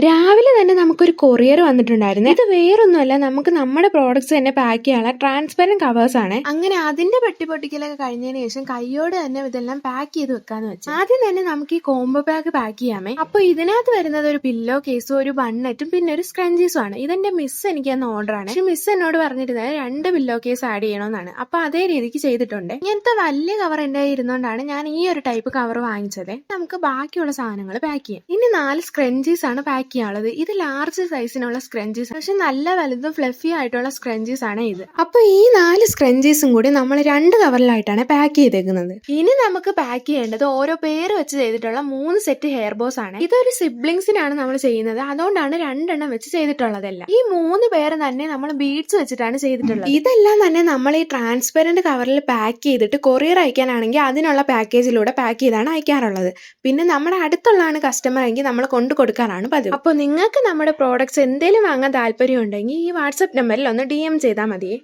രാവിലെ തന്നെ നമുക്കൊരു കൊറിയർ വന്നിട്ടുണ്ടായിരുന്നു. ഇത് വേറൊന്നുമല്ല, നമുക്ക് നമ്മുടെ പ്രോഡക്ട്സ് തന്നെ പാക്ക് ചെയ്യാനുള്ള ട്രാൻസ്പെറന്റ് കവേഴ്സ് ആണ്. അങ്ങനെ അതിന്റെ പൊട്ടിക്കലൊക്കെ കഴിഞ്ഞതിന് ശേഷം കൈയോട് തന്നെ ഇതെല്ലാം പാക്ക് ചെയ്ത് വെക്കാന്ന് വെച്ചു. ആദ്യം തന്നെ നമുക്ക് ഈ കോംബോ പാക്ക് പാക്ക് ചെയ്യാമേ. അപ്പൊ ഇതിനകത്ത് വരുന്നത് ഒരു പില്ലോ കേസും ഒരു ബണ്ണറ്റും പിന്നെ ഒരു സ്ക്രഞ്ചീസും ആണ്. ഇതെന്റെ മിസ് എനിക്ക് തന്ന ഓർഡർ ആണ്. പക്ഷെ മിസ് എന്നോട് പറഞ്ഞിരുന്നത് 2 പില്ലോ കേസ് ആഡ് ചെയ്യണമെന്നാണ്. അപ്പൊ അതേ രീതിക്ക് ചെയ്തിട്ടുണ്ട്. ഇങ്ങനത്തെ വലിയ കവർ എന്റെ ഇരുന്നോണ്ടാണ് ഞാൻ ഈ ഒരു ടൈപ്പ് കവർ വാങ്ങിച്ചത്. നമുക്ക് ബാക്കിയുള്ള സാധനങ്ങൾ പാക്ക് ചെയ്യാം. ഇനി 4 സ്ക്രഞ്ചീസ് ആണ് പാക്ക് ചെയ്യാനുള്ളത്. ഇത് ലാർജ് സൈസിനുള്ള സ്ക്രഞ്ചീസ്, പക്ഷെ നല്ല വലുതും ഫ്ലഫി ആയിട്ടുള്ള സ്ക്രഞ്ചീസ് ആണ് ഇത്. അപ്പൊ ഈ 4 സ്ക്രഞ്ചീസും കൂടി നമ്മൾ 2 കവറിലായിട്ടാണ് പാക്ക് ചെയ്തേക്കുന്നത്. ഇനി നമുക്ക് പാക്ക് ചെയ്യേണ്ടത് ഓരോ പേര് വെച്ച് ചെയ്തിട്ടുള്ള 3 സെറ്റ് ഹെയർ ബോസ് ആണ്. ഇതൊരു സിബ്ലിങ്സിനാണ് നമ്മൾ ചെയ്യുന്നത്, അതുകൊണ്ടാണ് 2 എണ്ണം വെച്ച് ചെയ്തിട്ടുള്ളതല്ല. ഈ 3 പേര് തന്നെ നമ്മൾ ബീഡ്സ് വെച്ചിട്ടാണ് ചെയ്തിട്ടുള്ളത്. ഇതെല്ലാം തന്നെ നമ്മൾ ഈ ട്രാൻസ്പെറന്റ് കവറിൽ പാക്ക് ചെയ്തിട്ട് കൊറിയർ അയക്കാനാണെങ്കിൽ അതിനുള്ള പാക്കേജിലൂടെ പാക്ക് ചെയ്താണ് അയക്കാറുള്ളത്. പിന്നെ നമ്മുടെ അടുത്തുള്ളതാണ് കസ്റ്റമർ എങ്കിൽ നമ്മൾ കൊണ്ടു കൊടുക്കാറാണ് പതിവ്. അപ്പോൾ നിങ്ങൾക്ക് നമ്മുടെ പ്രോഡക്ട്സ് എന്തെങ്കിലും വാങ്ങാൻ താല്പര്യം ഉണ്ടെങ്കിൽ ഈ വാട്സ്ആപ്പ് നമ്പറിൽ ഒന്ന് DM ചെയ്താൽ മതിയേ.